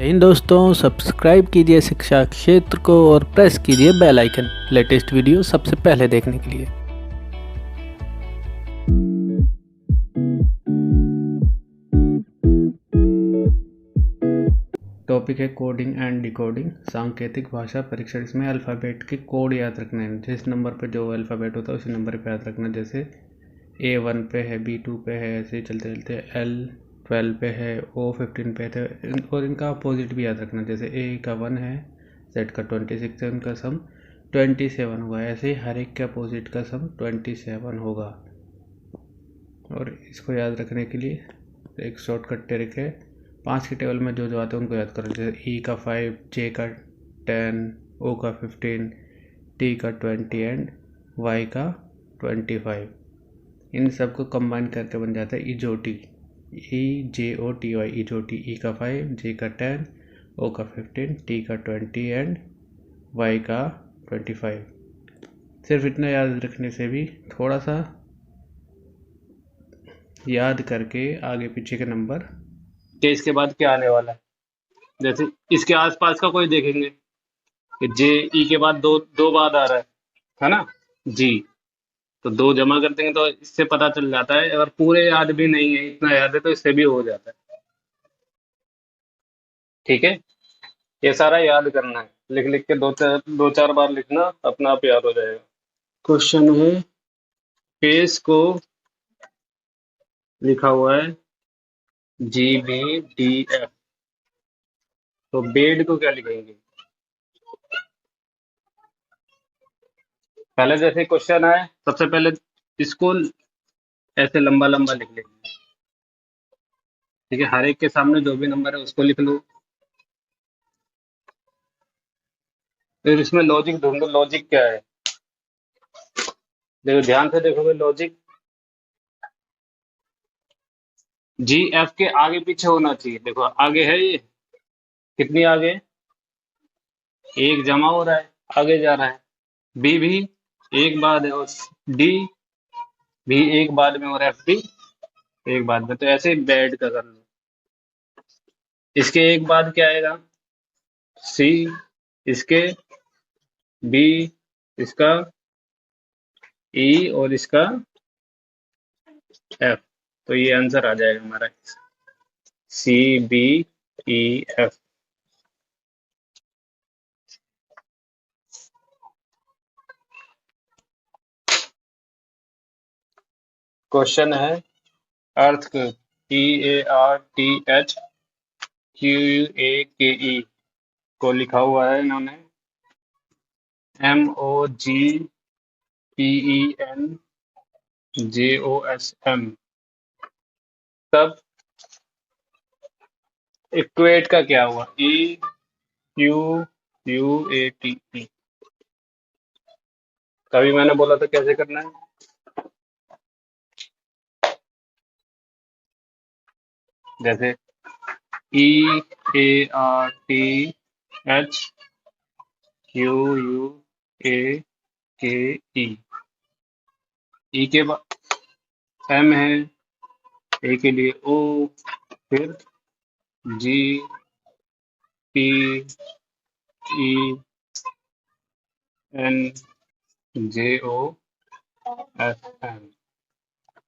इन दोस्तों, सब्सक्राइब कीजिए शिक्षा क्षेत्र को और प्रेस कीजिए बेल आइकन लेटेस्ट वीडियो सबसे पहले देखने के लिए। टॉपिक है कोडिंग एंड डिकोडिंग, सांकेतिक भाषा परीक्षण। इसमें अल्फ़ाबेट के कोड याद रखना है। जिस नंबर पर जो अल्फ़ाबेट होता है उसी नंबर पे याद रखना। जैसे A1 पे है, B2 पे है, ऐसे ही चलते चलते L12 पे है, O15 पे है। और इनका अपोजिट भी याद रखना। जैसे A का 1 है, Z का 26 है, उनका सम 27 होगा। ऐसे ही हर एक के अपोजिट का सम 27 होगा। और इसको याद रखने के लिए एक शॉर्टकट ट्रिक है। 5 की टेबल में जो जो आते हैं उनको याद करो। जैसे E का 5, J का 10, O का 15, T का 20 एंड Y का 25। इन सबको कंबाइन करके बन जाता है इजोटी। EJOTY, इजोटी। E का 5, J का 10, O का 15, T का 20 एंड Y का 25। सिर्फ इतना याद रखने से भी थोड़ा सा याद करके आगे पीछे के नंबर कि इसके बाद क्या आने वाला है। जैसे इसके आसपास का कोई देखेंगे कि जे ई के बाद दो दो बाद आ रहा है ना, जी। तो दो जमा कर देंगे तो इससे पता चल जाता है। अगर पूरे याद भी नहीं है, इतना याद है तो इससे भी हो जाता है। ठीक है, ये सारा याद करना है। लिख लिख के दो चार बार लिखना, अपना आप याद हो जाएगा। क्वेश्चन है, पेस को लिखा हुआ है GBDF, तो बेड को क्या लिखेंगे। पहले जैसे क्वेश्चन है, सबसे पहले इसको ऐसे लंबा लंबा लिख लेंगे। ठीक है, हर एक के सामने जो भी नंबर है उसको लिख लो। फिर इसमें लॉजिक ढूंढो, लॉजिक क्या है। देखो, ध्यान से देखोगे लॉजिक, जी एफ के आगे पीछे होना चाहिए। देखो आगे है ये, कितनी आगे, एक जमा हो रहा है, आगे जा रहा है। बी भी एक बाद है, और डी भी एक बाद में, और एफ भी एक बाद में। तो ऐसे ही बैड का कर लो। इसके एक बाद क्या आएगा, सी, इसके बी, इसका ई, और इसका एफ। तो ये आंसर आ जाएगा हमारा, CBEF। क्वेश्चन है, अर्थ TARTHQUAKE को लिखा हुआ है इन्होंने MOGPENJOSM। तब इक्वेट का क्या हुआ, EQUATE। तभी मैंने बोला था कैसे करना है। जैसे EARTHQUAKE, ई के बाद एम है, ए के लिए ओ, फिर GPENJOSM।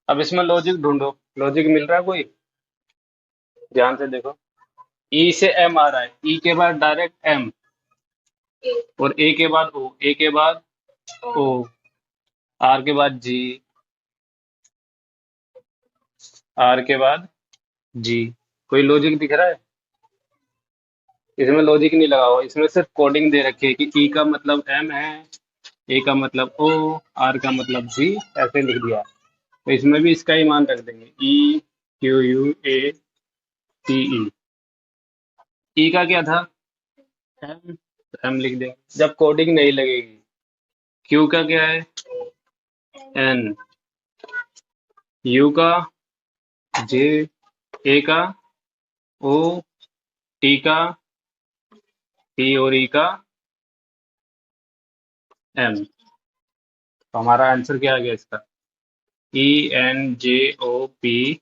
अब इसमें लॉजिक ढूंढो, लॉजिक मिल रहा है कोई, ध्यान से देखो। ई से एम आ रहा है, ई के बाद डायरेक्ट एम, और ए के बाद ओ, ए के बाद ओ, आर के बाद जी, आर के बाद जी। कोई लॉजिक दिख रहा है इसमें? लॉजिक नहीं लगा हुआ, इसमें सिर्फ कोडिंग दे रखी है कि ई का मतलब एम है, ए का मतलब ओ, आर का मतलब जी, ऐसे लिख दिया। तो इसमें भी इसका ही मान रख देंगे, EQUATE। ई का क्या था, एम, तो एम लिख देंगे जब कोडिंग नहीं लगेगी। क्यू का क्या है, एन, यू का जे, ए का ओ, टी का टी, और ई का एम। तो हमारा आंसर क्या आ गया इसका, ENJOPM।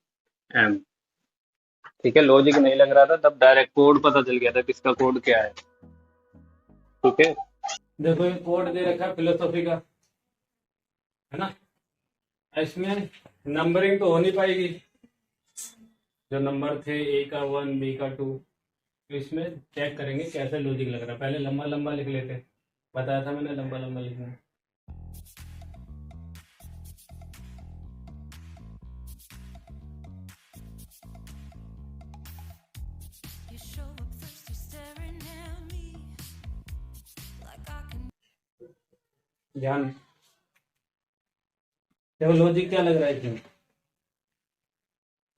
ठीक है, लॉजिक नहीं लग रहा था, तब डायरेक्ट कोड पता चल गया था किसका कोड क्या है। ठीक है, देखो ये कोड दे रखा है फिलोसॉफी का, है ना। इसमें नंबरिंग तो हो नहीं पाएगी, जो नंबर थे ए का 1, बी का 2, तो इसमें चेक करेंगे कैसे लॉजिक लग रहा है। पहले लंबा लंबा लिख लेते, बताया था मैंने लंबा लंबा लिखना। You show up first, you're staring at me like I can. ध्यान, देखो लॉजिक क्या लग रहा है इसमें।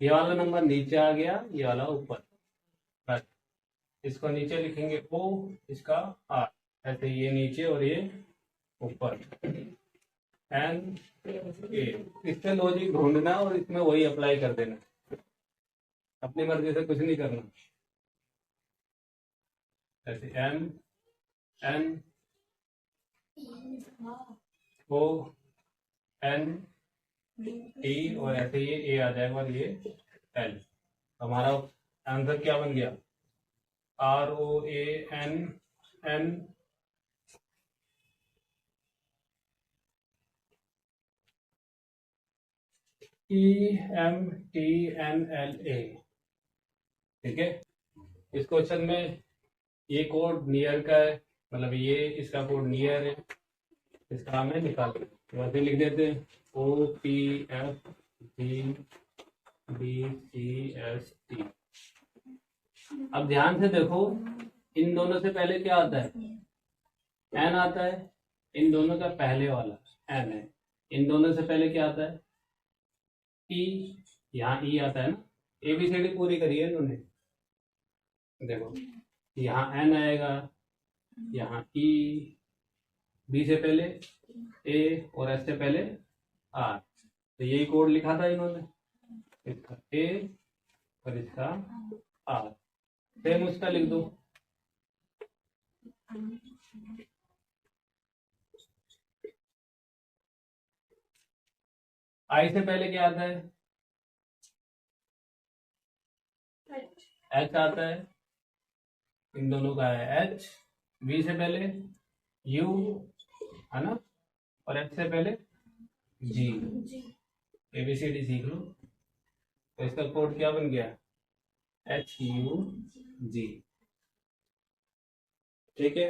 ये वाला नंबर नीचे आ गया, ये वाला ऊपर, बस इसको नीचे लिखेंगे ओ, इसका आर, ऐसे ये नीचे और ये ऊपर, एन ए। इससे लॉजिक ढूंढना और इसमें वही अप्लाई कर देना, अपनी मर्जी से कुछ नहीं करना। ऐसे M N O N T, और ऐसे ये ए आ जाएगा और ये एल। हमारा आंसर क्या बन गया, R O A N N E M T N L A. ठीक है, इस क्वेश्चन में ये कोड नियर का है, मतलब ये इसका कोड नियर है, इसका हमें निकालना है। वैसे लिख देते हैं O P F G B C S T. अब ध्यान से देखो, इन दोनों से पहले क्या आता है, एन आता है। इन दोनों का पहले वाला एन है। इन दोनों से पहले क्या आता है, ई, यहाँ ई आता है ना। एबीसीडी पूरी करी है इन्होंने, देखो यहाँ एन आएगा, यहाँ ई, बी से पहले ए और एस से पहले आर। तो यही कोड लिखा था इन्होंने, इसका ए और इसका आर। सेम उसका लिख दो, आई से पहले क्या आता है, एच आता है। इन दोनों का है एच, बी से पहले यू, है ना, और एच से पहले जी। एबीसीडी सीख लो। तो इसका कोड क्या बन गया, एच यू जी। ठीक है,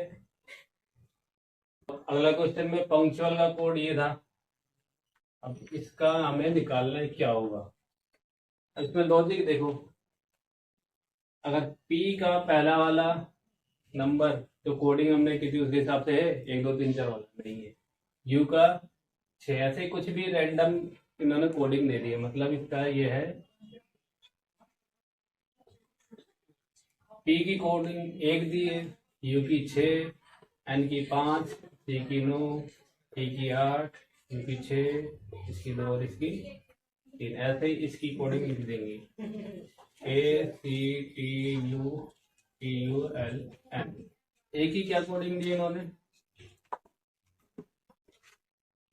अगला क्वेश्चन में पंक्चुअल का कोड ये था। अब इसका हमें निकालना है क्या होगा। इसमें लॉजिक देखो, अगर P का पहला वाला नंबर जो कोडिंग हमने की थी उसके हिसाब से है 1 2 3 4 वाला नहीं है, U का 6, ऐसे कुछ भी रैंडम इन्होंने कोडिंग दे दी है। मतलब इसका ये है, P की कोडिंग 1 दी है, U की 6, N की 5, C की 9, T की 8, U की 6, इसकी 2 और इसकी 3। ऐसे ही इसकी कोडिंग लिख देंगे, A C T U T U L N। एक ही क्या कोडिंग दी इन्होंने,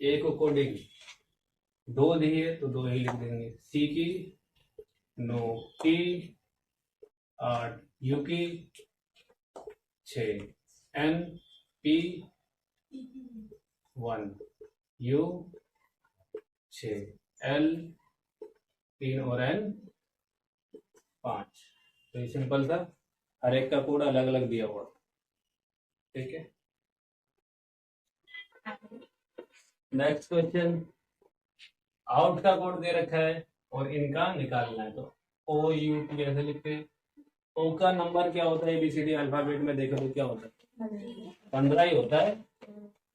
एक को कोडिंग 2 दी है तो 2 ही लिख देंगे। C की 9, T 8, U की 6, N P 1, U 6, L 3 और N 5। तो ये सिंपल था, हर एक का कोड अलग अलग दिया हुआ। ठीक है, नेक्स्ट क्वेश्चन, आउट का कोड दे रखा है और इनका निकालना है। तो ओ यू टी ऐसे लिखते हैं। ओ का नंबर क्या होता है एबीसीडी अल्फाबेट में, देखो तो क्या होता है, 15 ही होता है।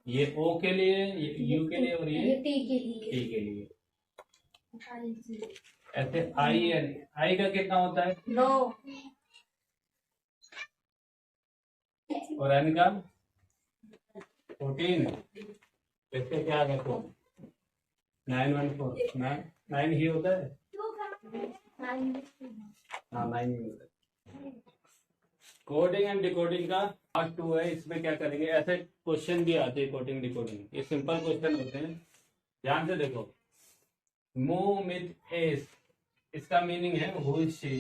ये ओ के लिए, ये यू के लिए और ये टी के लिए। ऐसे आई, आई का कितना होता है 9, और एन का 14। इससे क्या देखो 914, 9 ही होता है। हाँ 9 ही होता है। कोडिंग एंड डिकोडिंग का पार्ट 2 है। इसमें क्या करेंगे, ऐसे क्वेश्चन भी आते हैं कोडिंग डिकोडिंग, ये सिंपल क्वेश्चन होते हैं। ध्यान से देखो, मूव विथ एस, इसका मीनिंग है who is she,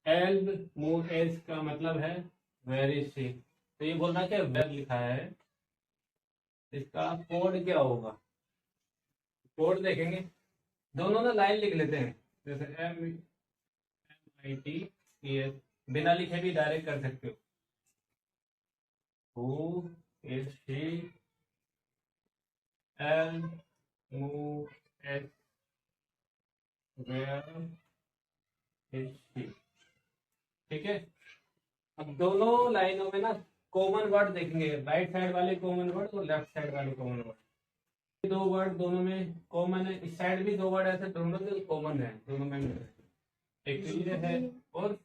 L move as का मतलब है वेर इज शी। तो ये बोल रहा है कि वेर लिखा है, इसका कोड क्या होगा? कोड देखेंगे, दोनों ना लाइन लिख लेते हैं, जैसे MITES, बिना लिखे भी डायरेक्ट कर सकते हो। Who is she? L move S, where is she? ठीक है। अब दोनों लाइनों में ना कॉमन वर्ड देखेंगे, राइट साइड वाले कॉमन वर्ड और लेफ्ट साइड वाले कॉमन वर्ड। दो वर्ड दोनों में कॉमन है, इस साइड भी दो वर्ड ऐसे दोनों में कॉमन है, दोनों में एक ये है और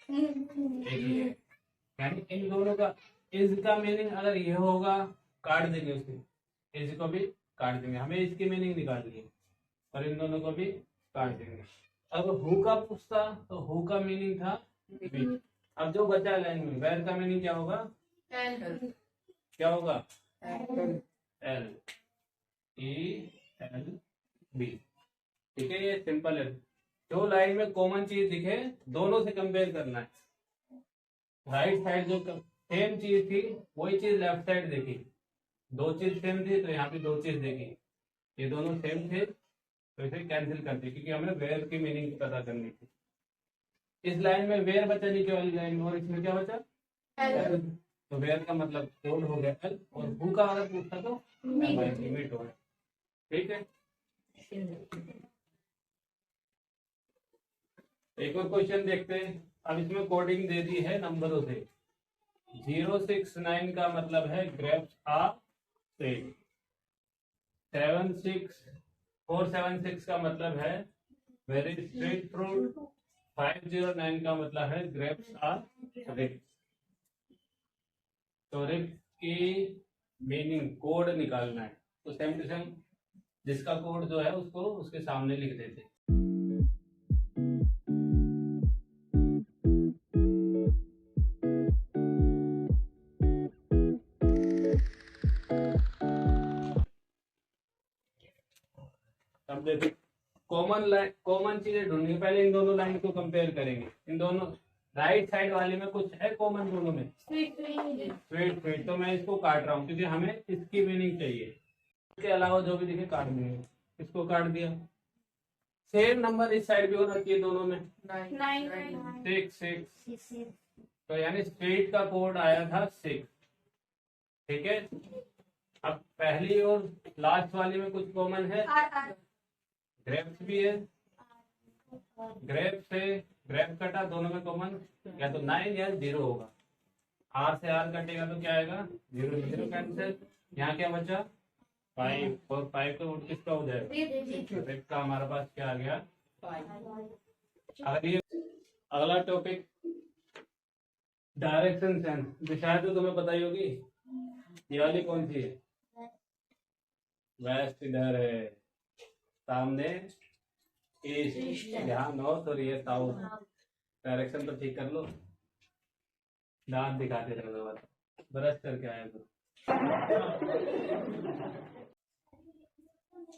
एक ये है। यानी इन दोनों का इज का मीनिंग अगर ये होगा काट देंगे, उसको इज को भी काट देंगे, हमें इसकी मीनिंग निकालनी है और इन दोनों को भी काट देंगे। अगर हु का पूछता तो हु का मीनिंग था बी। अब जो बचा लाइन में वेर का मीनिंग क्या होगा? क्या होगा? L EL B। ठीक है, ये सिंपल है। जो लाइन में कॉमन चीज दिखे दोनों से कंपेयर करना है। राइट साइड जो सेम चीज थी वही चीज लेफ्ट साइड देखी, दो चीज सेम थी तो यहाँ पे दो चीज देखी, ये दोनों सेम थे तो इसे कैंसिल कर दी, क्योंकि हमें वेयर की मीनिंग पता करनी थी। इस लाइन में वेयर बचा नीचे वाली लाइन में, और इसमें क्या बचा? एल। तो वेयर का मतलब कोड हो गया एल, और हु का अगर पूछता तो लिमिट हो गया। ठीक है, एक और क्वेश्चन देखते हैं। अब इसमें कोडिंग दे दी है नंबरों से। 069 का मतलब है ग्रेप्स आर सेल। 476 का मतलब है वेरी स्ट्रेट फ्रूट। 509 का मतलब है ग्रेप्स आर रिप। तो रिप की मीनिंग कोड निकालना है, तो सेम टू सेम जिसका कोड जो है उसको उसके सामने लिख देते हैं। अब देखो कॉमन चीजें ढूंढनी, पहले इन दोनों लाइन को कंपेयर करेंगे। इन दोनों राइट साइड वाले में कुछ है कॉमन दोनों में? स्वीट। तो मैं इसको काट रहा हूँ क्योंकि हमें इसकी मीनिंग चाहिए। इसके अलावा जो भी दिखे काट देंगे, इसको काट दिया। सेम नंबर इस साइड भी होना चाहिए दोनों में, 6। तो यानी स्ट्रेट का कोड आया था 6। ठीक है, अब पहली और लास्ट वाली में कुछ कॉमन है, ग्रेप्स भी है। ग्रेप से ग्रेप कटा, दोनों में कॉमन या तो 9 या 0 होगा। आर से आर कटेगा तो क्या आएगा? 0 0 कैंसिल। यहाँ क्या बचा? 5, और 5 का रूट किसका हो जाएगा? ग्रेप का हमारे पास क्या आ गया? अगला टॉपिक डायरेक्शन सेंस। दिशा तो तुम्हें पता ही होगी, ये वाली कौन सी है? वेस्ट इधर है, सामने ईस्ट, यहाँ नॉर्थ और ये साउथ। डायरेक्शन तो ठीक कर लो, दांत दिखाते रहो, ब्रश करके आया तो।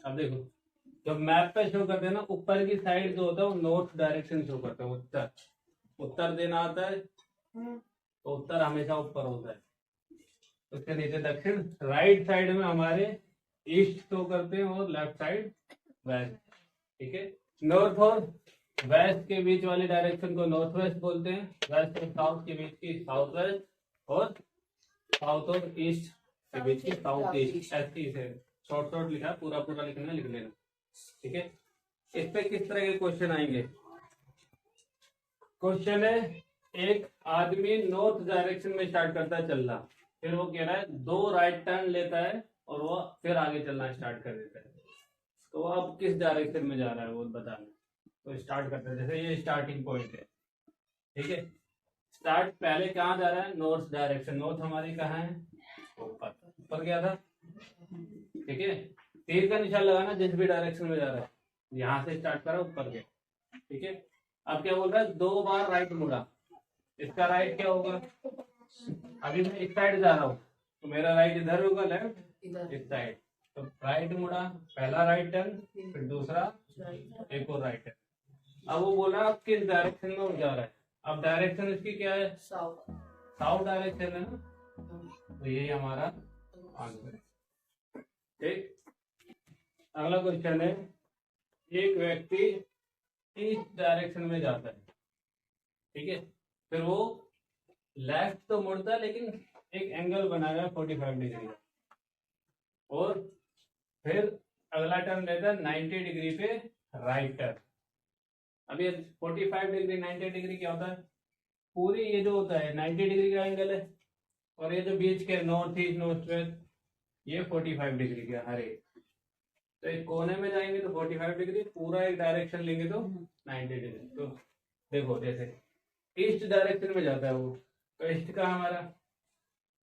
अब देखो, जब मैप पे शो करते हैं ना, ऊपर की साइड जो होता है वो नॉर्थ डायरेक्शन शो करता है। उत्तर उत्तर देना आता है तो उत्तर हमेशा ऊपर होता है, उसके नीचे दक्षिण। राइट साइड में हमारे ईस्ट शो करते हैं और लेफ्ट साइड वेस्ट। ठीक है, नॉर्थ और वेस्ट के बीच वाली डायरेक्शन को नॉर्थ वेस्ट बोलते हैं, वेस्ट और साउथ के बीच की साउथ वेस्ट, और साउथ और ईस्ट के बीच की साउथ ईस्ट। ऐसे से शॉर्ट शॉर्ट लिखा, पूरा पूरा लिखना लिख लेना। ठीक है, इस पे किस तरह के क्वेश्चन आएंगे? क्वेश्चन है, एक आदमी नॉर्थ डायरेक्शन में स्टार्ट करता है चलना, फिर वो कह रहा है 2 राइट टर्न लेता है और वो फिर आगे चलना स्टार्ट कर देता है। तो अब किस डायरेक्शन में जा रहा है वो बताना। तो स्टार्ट करते हैं, जैसे ये स्टार्टिंग पॉइंट है। ठीक है, स्टार्ट पहले कहाँ जा रहा है? North direction. नॉर्थ हमारी कहाँ है? ऊपर। ऊपर गया था। ठीक है, तीर का निशान लगाना जिस भी डायरेक्शन में जा रहा है। यहाँ से स्टार्ट करा, ऊपर गया। ठीक है, अब क्या बोल रहा है? 2 बार राइट मुड़ा। इसका राइट क्या होगा? अभी मैं इस साइड जा रहा हूँ तो मेरा राइट इधर होगा, लेफ्ट इस साइड। तो राइट मुड़ा, पहला राइट टर्न, फिर दूसरा, एक और राइट टर्न। अब वो बोला अब किस डायरेक्शन में वो जा रहा है। अब डायरेक्शन इसकी क्या है? साउथ। साउथ डायरेक्शन है ना, तो यही हमारा आंसर है। ठीक, अगला क्वेश्चन है, एक व्यक्ति ईस्ट डायरेक्शन में जाता है, ठीक है, फिर वो लेफ्ट तो मुड़ता है लेकिन एक एंगल बनाएगा 45 डिग्री, और फिर अगला टर्न लेता है 90 डिग्री पे राइट टर्न। अब ये 45 डिग्री 90 डिग्री क्या होता है? पूरी ये जो होता है 90 डिग्री का एंगल है, और ये जो बीच के नॉर्थ ईस्ट नॉर्थ वेस्ट ये 45 डिग्री का हर एक। तो एक कोने में जाएंगे तो 45 डिग्री, पूरा एक डायरेक्शन लेंगे तो 90 डिग्री। तो देखो जैसे ईस्ट डायरेक्शन में जाता है वो, तो ईस्ट का हमारा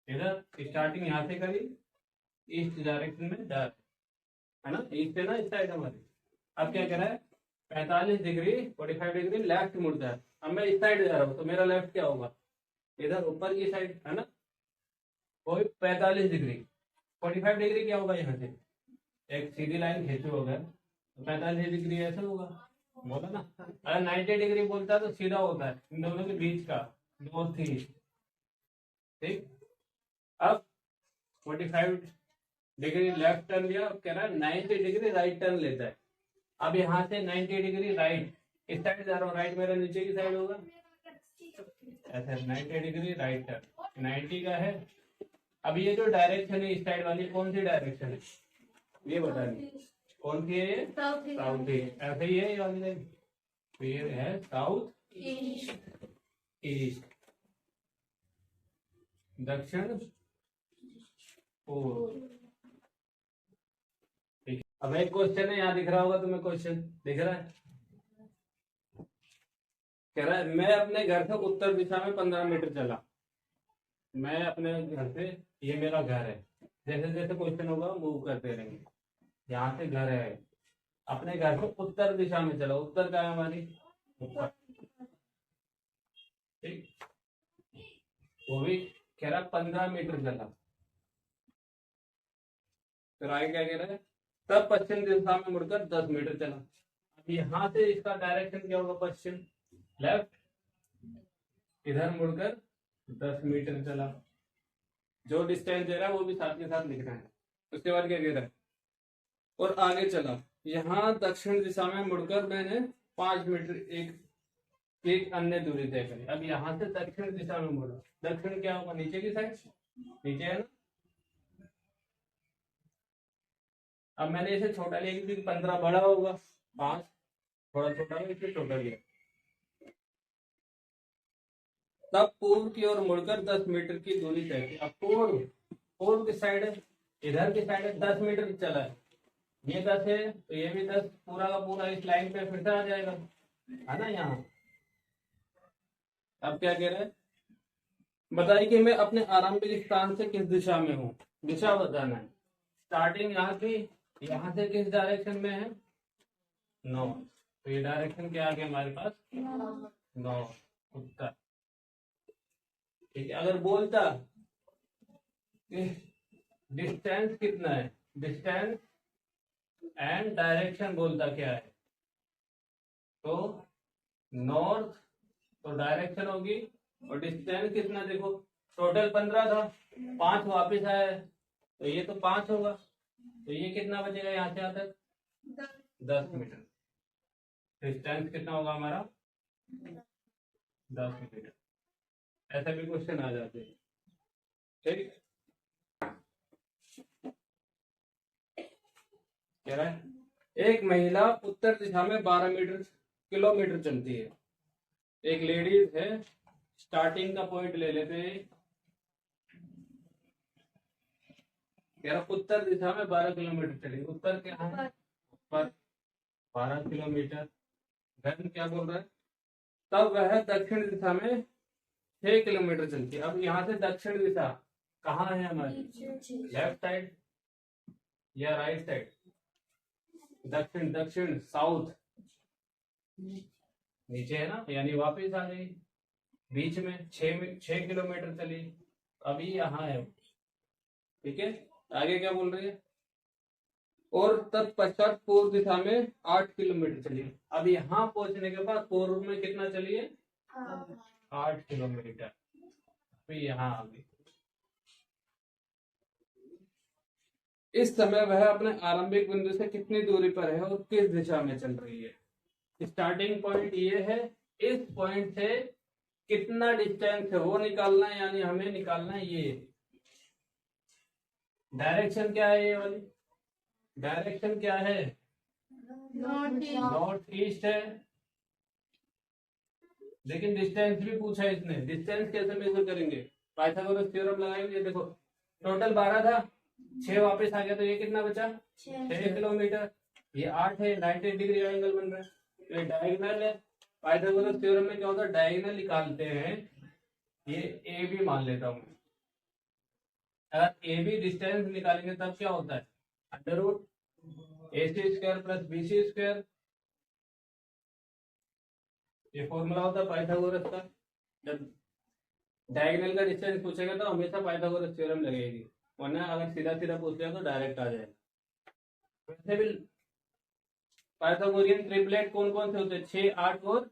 इधर स्टार्टिंग यहाँ से करी, ईस्ट डायरेक्शन में जा रहा है ना, ईस्ट है ना इस साइड हमारी। अब क्या कह रहा है? 45 डिग्री 45 डिग्री लेफ्ट मुड़ता है। अब मैं इस साइड जा रहा हूँ, तो मेरा लेफ्ट क्या होगा? इधर ऊपर की साइड है ना, कोई 45 डिग्री 45 डिग्री क्या होगा? यहाँ से एक सीधी लाइन खींचो होगा तो 45 डिग्री ऐसा होगा, बोला ना। अगर 90 डिग्री बोलता है तो सीधा होता है इन दोनों के बीच का, नॉर्थ ईस्ट। ठीक, अब 45 डिग्री लेफ्ट टर्न लिया, अब कह रहा है 90 डिग्री राइट टर्न लेता है। अब यहाँ से 90 डिग्री राइट, इस साइड जा रहा हूँ, राइट मेरा नीचे की साइड होगा ऐसा, 90 डिग्री राइट टर्न 90 का है। अब ये जो डायरेक्शन है इस साइड वाली, कौन सी डायरेक्शन है ये बतानी, कौन सी है ये? South east. ऐसे ही है ये वाली लाइन, तो ये है साउथ ईस्ट, दक्षिण पूर्व। ठीक है, अब एक क्वेश्चन है, यहाँ दिख रहा होगा तुम्हें, क्वेश्चन दिख रहा है, कह रहा है मैं अपने घर से उत्तर दिशा में 15 मीटर चला। मैं अपने घर से, ये मेरा घर है, जैसे जैसे क्वेश्चन होगा मूव करते रहेंगे। यहाँ से घर है, अपने घर से उत्तर दिशा में चला, उत्तर का है हमारी ऊपर, ठीक, वो भी कह रहा 15 मीटर चला। फिर आगे क्या कह रहा है? तब पश्चिम दिशा में मुड़कर 10 मीटर चला। अब यहाँ से इसका डायरेक्शन क्या होगा? पश्चिम लेफ्ट, इधर मुड़कर 10 मीटर चला। जो डिस्टेंस दे रहा है वो भी साथ के साथ लिख रहा है। उसके बाद क्या कह रहा है? और आगे चला, यहाँ दक्षिण दिशा में मुड़कर मैंने 5 मीटर एक अन्य दूरी तय करी। अब यहाँ से दक्षिण दिशा में मुड़ा, दक्षिण क्या होगा? नीचे की साइड, नीचे है ना। अब मैंने इसे छोटा लिया क्योंकि 15 बड़ा होगा, 5 थोड़ा छोटा है, इसे छोटा लिया। तब पूर्व की ओर मुड़कर 10 मीटर की दूरी तय की। अब पूर्व की साइड है, इधर की साइड है, 10 मीटर चला है, ये 10 है तो ये भी 10, पूरा का पूरा इस लाइन पे फिर से आ जाएगा, है ना यहाँ। अब क्या कह रहे हैं? बताइए कि मैं अपने आरंभिक स्थान से किस दिशा में हूँ, दिशा बताना है। स्टार्टिंग यहाँ की, यहाँ से किस डायरेक्शन में है? नॉर्थ, तो ये डायरेक्शन क्या आ गया हमारे पास? नॉर्थ, उत्तर। ठीक है, अगर बोलता डिस्टेंस कितना है, डिस्टेंस एंड डायरेक्शन बोलता क्या है, तो नॉर्थ, तो डायरेक्शन होगी, और डिस्टेंस कितना देखो, टोटल 15 था, 5 वापस आया है, तो ये तो 5 होगा, तो ये कितना बचेगा यहाँ से यहाँ तक? 10 मीटर। डिस्टेंस कितना होगा हमारा? 10 मीटर। ऐसा भी क्वेश्चन आ जाते हैं। ठीक, कह रहा है एक महिला उत्तर दिशा में 12 किलोमीटर चलती है। एक लेडीज है, स्टार्टिंग का पॉइंट ले लेते हैं, कह रहा उत्तर दिशा में 12 किलोमीटर चली। उत्तर क्या है? ऊपर 12 किलोमीटर। धन क्या बोल रहा है? तब वह दक्षिण दिशा में 6 किलोमीटर चलती है। अब यहाँ से दक्षिण दिशा कहाँ है हमारी? लेफ्ट साइड या राइट साइड? दक्षिण, दक्षिण साउथ नीचे है ना, यानी वापस आ गई। बीच में 6 किलोमीटर चली, अभी यहाँ है। ठीक है, आगे क्या बोल रही है? और तत्पश्चात पूर्व दिशा में 8 किलोमीटर चली। अब यहाँ पहुंचने के बाद पूर्व में कितना चली है? 8 किलोमीटर। फिर यहाँ आ गई। इस समय वह अपने आरंभिक बिंदु से कितनी दूरी पर है और किस दिशा में चल रही है। स्टार्टिंग पॉइंट ये है, इस पॉइंट से कितना डिस्टेंस है वो निकालना है, यानी हमें निकालना है ये डायरेक्शन क्या है। ये वाली डायरेक्शन क्या है, नॉर्थ ईस्ट है। लेकिन डिस्टेंस भी पूछा है इसने, डिस्टेंस कैसे मेजर करेंगे, पाइथागोरस थ्योरम लगाएंगे। देखो टोटल 12 था, 6 वापस आ गया, तो ये कितना बचा 6 किलोमीटर। ये 8 है, 90 डिग्री एंगल बन रहा है, तो ये डायगोनल है। पाइथागोरस थ्योरम में क्या होता है, डायगोनल निकालते हैं। ये ए बी मान लेता हूँ। अगर ए बी डिस्टेंस निकालेंगे तब क्या होता है, under root AC square plus BC square. ये फॉर्मूला होता है पाइथागोरस का। जब डायगोनल का डिस्टेंस पूछेगा तो हमेशा पाइथागोरस थ्योरम लगेगी, वरना अगर सीधा सीधा पूछ लिया तो डायरेक्ट आ जाएगा। वैसे भी पाइथागोरियन ट्रिपलेट कौन कौन से होते हैं, 6, 8 और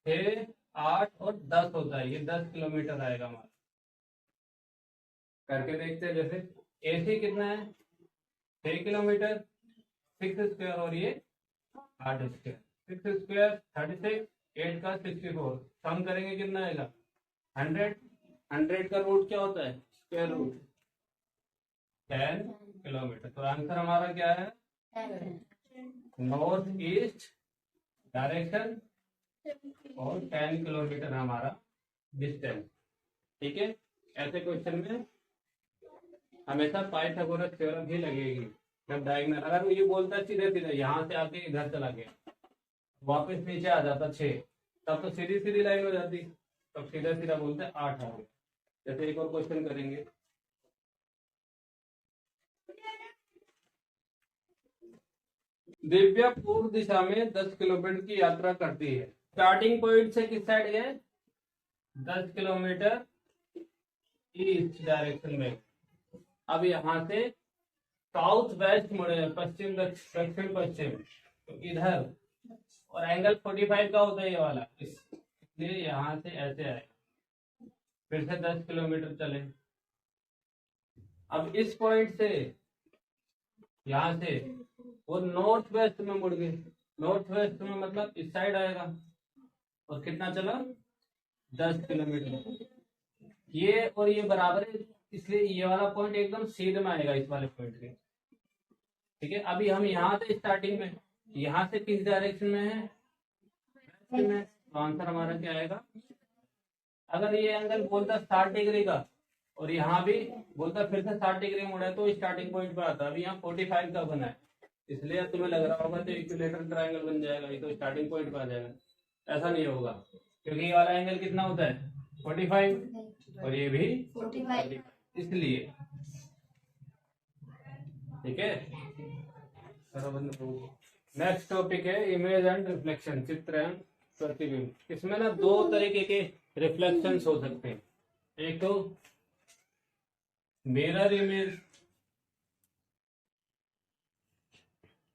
6, 8 और 10 होता है। ये 10 किलोमीटर आएगा हमारा। करके देखते हैं। जैसे AC कितना है 6 किलोमीटर, 6 स्क्वायर और ये 8 स्क्वायर, 6 स्क्वायर 36, 8 का 64, सम करेंगे कितना आएगा 100। 100 का रूट क्या होता है, स्क्वायर रूट 10 किलोमीटर। तो आंसर हमारा क्या है, नॉर्थ ईस्ट डायरेक्शन और 10 किलोमीटर हमारा डिस्टेंस। ठीक है, ऐसे क्वेश्चन में हमेशा पाइथागोरस थ्योरम ही लगेगी। जब डायगोनल, अगर वो ये बोलता है सीधे सीधे यहाँ से आके इधर चला गया, वापस नीचे आ जाता 6, तब तो सीधी सीधी लाइन हो जाती, तब सीधा सीधा बोलते 8 आ गया। जैसे एक और क्वेश्चन करेंगे। दिव्या पूर्व दिशा में 10 किलोमीटर की यात्रा करती है। स्टार्टिंग पॉइंट से किस साइड गए, 10 किलोमीटर ईस्ट डायरेक्शन में। अब यहाँ से साउथ वेस्ट मुड़े, पश्चिम दक्षिण पश्चिम, तो इधर, और एंगल 45 का होता है ये वाला, इसलिए यहाँ से ऐसे आएगा। फिर से 10 किलोमीटर चले। अब इस पॉइंट से यहाँ से वो नॉर्थ वेस्ट में मुड़ गए। नॉर्थ वेस्ट में मतलब इस साइड आएगा, और कितना चला 10 किलोमीटर। ये और ये बराबर है, इसलिए ये वाला पॉइंट एकदम सीधे में आएगा इस वाले पॉइंट के। ठीक है, अभी हम यहाँ से स्टार्टिंग में, यहाँ से किस डायरेक्शन में है, में, तो आंसर हमारा क्या आएगा। अगर ये एंगल बोलता 60 डिग्री का और यहाँ भी बोलता फिर से 60 डिग्री मुड़ा, तो स्टार्टिंग पॉइंट पर आता। अभी यहाँ 45 का बना है, इसलिए तुम्हें लग रहा होगा तो इक्विलेटरल ट्रायंगल बन जाएगा, ये तो स्टार्टिंग पॉइंट पर आ जाएगा। ऐसा नहीं होगा, क्योंकि ये वाला एंगल कितना होता है 45 और ये भी 45, इसलिए। ठीक है, नेक्स्ट टॉपिक है इमेज एंड रिफ्लेक्शन, चित्र एवं प्रतिबिंब। इसमें ना 2 तरीके के रिफ्लेक्शंस हो सकते हैं। एक तो मिरर इमेज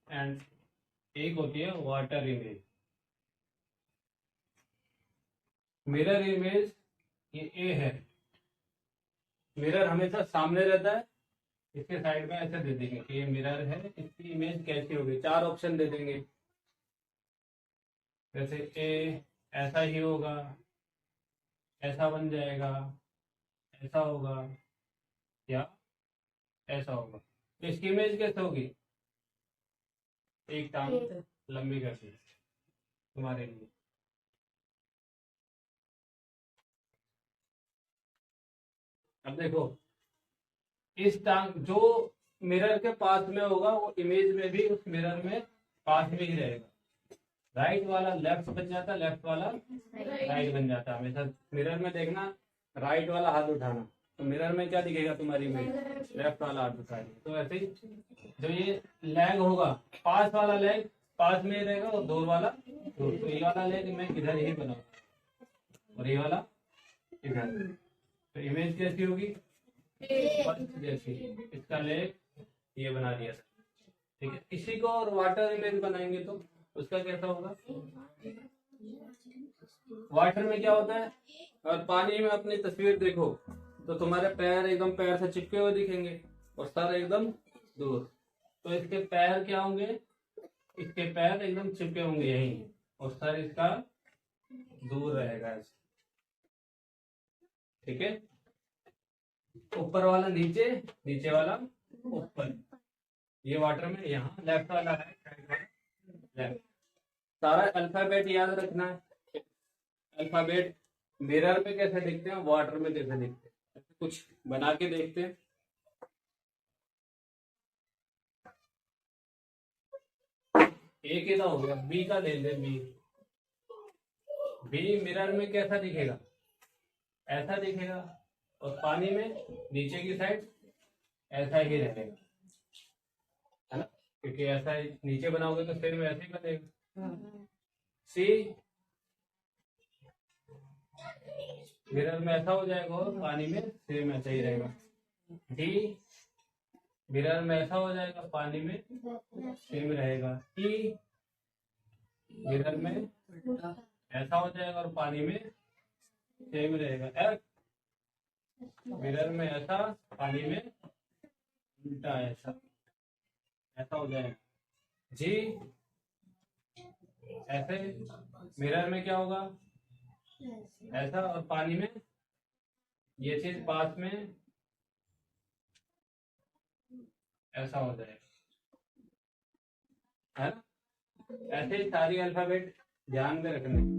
एंड एक होती है वाटर इमेज। मिरर इमेज ये ए है, मिरर हमेशा सामने रहता है, इसके साइड में ऐसे दे देंगे कि ये मिरर है, इसकी इमेज कैसी होगी, 4 ऑप्शन दे देंगे। जैसे ए ऐसा ही होगा, ऐसा बन जाएगा, ऐसा होगा, या ऐसा होगा। तो इसकी इमेज कैसे होगी, एक टांग लंबी करके तुम्हारे लिए। अब देखो, इस टांग जो मिरर के पास में होगा वो इमेज में भी उस मिरर में पास में ही रहेगा। राइट वाला लेफ्ट बन जाता, लेफ्ट वाला राइट बन जाता। हमेशा मिरर में देखना, राइट वाला हाथ उठाना, तो मिरर में क्या दिखेगा तुम्हारी इमेज, लेफ्ट वाला हाथ उठाएगा। तो ऐसे ही जो ये लेग होगा, पास वाला लेग पास में ही रहेगा और दूर वाला दूर। तो ये वाला लेग मैं इधर ही बनाऊंगा और ये वाला इधर। तो इमेज कैसी होगी, फर्स्ट जैसी। इसका लेग ये बना दिया। ठीक है, इसी को और वाटर इमेज बनाएंगे तो उसका कैसा होगा, वाटर में क्या होता है, और पानी में अपनी तस्वीर देखो तो तुम्हारे पैर एकदम पैर से चिपके हुए दिखेंगे और सर एकदम दूर। तो इसके पैर क्या होंगे, इसके पैर एकदम चिपके होंगे यहीं, और सर इसका दूर रहेगा ऐसे। ठीक है, ऊपर वाला नीचे, नीचे वाला ऊपर। ये वाटर में यहाँ लेफ्ट वाला है, राइट वाला लेफ्ट। सारा अल्फाबेट याद रखना है। अल्फाबेट मिरर में कैसे दिखते हैं, वाटर में कैसे दिखते हैं, कुछ बना के देखते हैं। ए के तो हो गया, बी का ले ले। बी, बी मिरर में कैसा दिखेगा, ऐसा दिखेगा, और पानी में नीचे की साइड ऐसा ही रहेगा, है ना, क्योंकि ऐसा ही नीचे बनाओगे तो सेम ऐसे ही बनेगा। सी मिरर में ऐसा हो जाएगा और पानी में सेम ऐसा ही रहेगा। डी मिरर में ऐसा हो जाएगा, पानी में सेम रहेगा। ई मिरर में ऐसा हो जाएगा और पानी में सेम रहेगा। एफ मिरर में ऐसा, पानी में उल्टा ऐसा, ऐसा हो जाएगा। जी ऐसे मिरर में क्या होगा, ऐसा, और पानी में ये चीज पास में ऐसा हो जाएगा, है ना। ऐसे ही सारी अल्फाबेट ध्यान में रखने।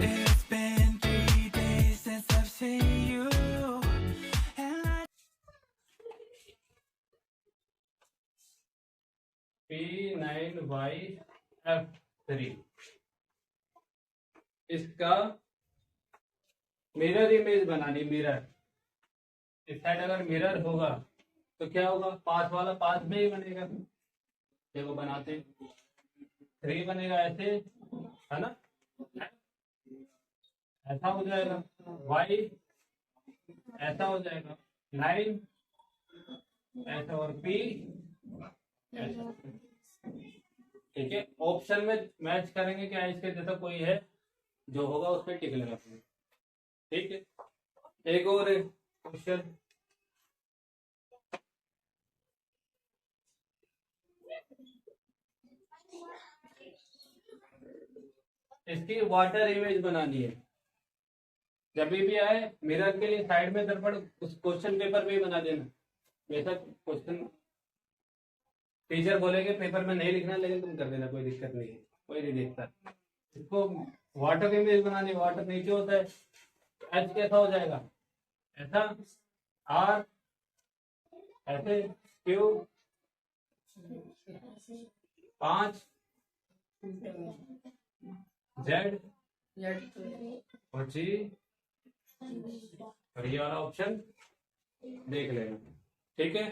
It's been 3 days since I've seen you, and I P9Y F3 इसका मिरर इमेज बनानी। मिरर इस साइड अगर मिरर होगा तो क्या होगा, पास वाला पास में ही बनेगा। देखो बनाते, 3 बनेगा ऐसे, है ना, ऐसा हो जाएगा। Y ऐसा हो जाएगा, 9 ऐसा, और P ऐसा। ठीक है, ऑप्शन में मैच करेंगे क्या इसके जैसा कोई है, जो होगा उस पर टिक लगाएंगे। ठीक है, एक और क्वेश्चन। इसकी वाटर इमेज बनानी है। जब भी आए मिरर के लिए साइड में दर्पण उस क्वेश्चन पेपर में ही बना देना। वैसा क्वेश्चन टीचर बोलेंगे पेपर में नहीं लिखना, लेकिन तुम कर देना, कोई दिक्कत नहीं है, कोई नहीं देखता। इसको वाटर इमेज बनानी, वाटर नीचे होता है, एच कैसा हो जाएगा, ऐसा, आर ऐसे, क्यू 5, जेड और जी, और ये वाला ऑप्शन देख लेना। ठीक है,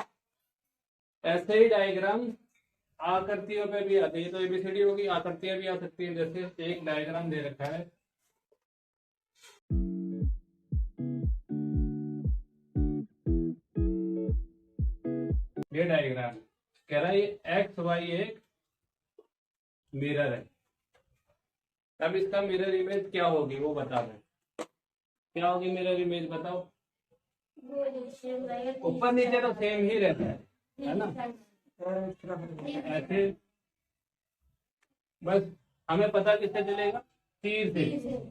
ऐसे ही डायग्राम आकृतियों पे भी आती है। तो एबीसीडी होगी, आकृतियां भी आ सकती है। जैसे एक डायग्राम दे रखा है, ये डायग्राम कह रहा है ये एक्स वाई एक मिरर है। अब इसका मिरर इमेज क्या होगी वो बता दें। क्या होगी मिरर इमेज, बताओ। ऊपर नीचे तो सेम ही रहता है ना, ऐसे। बस हमें पता किससे चलेगा, तीर से।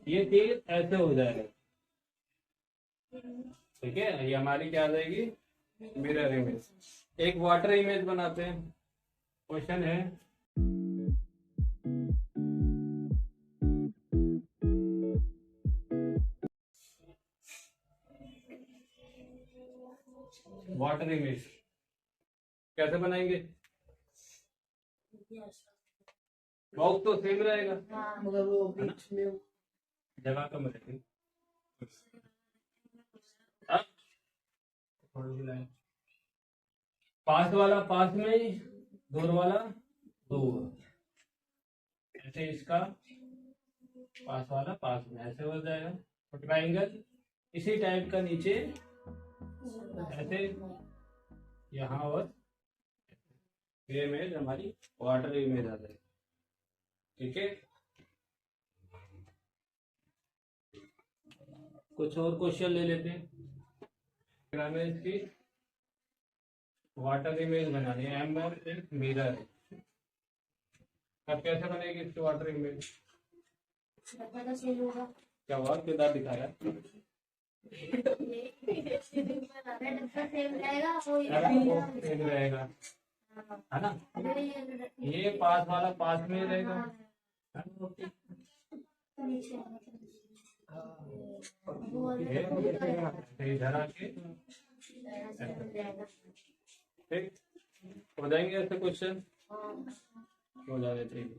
ये तीर ऐसे हो जाएगा। ठीक है, ये हमारी क्या आ जाएगी, मिरर इमेज। एक वाटर इमेज बनाते हैं। क्वेश्चन है, वाटर इमेज कैसे बनाएंगे। बॉक्स तो सेम रहेगा, मगर वो बीच में जगह कम रहेगी। पास वाला पास में, दूर वाला दूर, ऐसे इसका पास वाला पास में ऐसे हो जाएगा। और ट्राइंगल इसी टाइप का नीचे ऐसे यहाँ, और ये इमेज हमारी वाटर इमेज आ जाएगी। ठीक है, कुछ और क्वेश्चन ले लेते हैं। हमें इसकी वाटर इमेज बनानी है। एम्बर एक मिरर, अब कैसे बनेगी इसकी वाटर इमेज? क्या हुआ, किधर दिखाया? सेम रहेगा, है ना? ये पास वाला पास में रहेगा, इधर आके ठीक हो जाएंगे ऐसे क्वेश्चन, हो जाने चाहिए।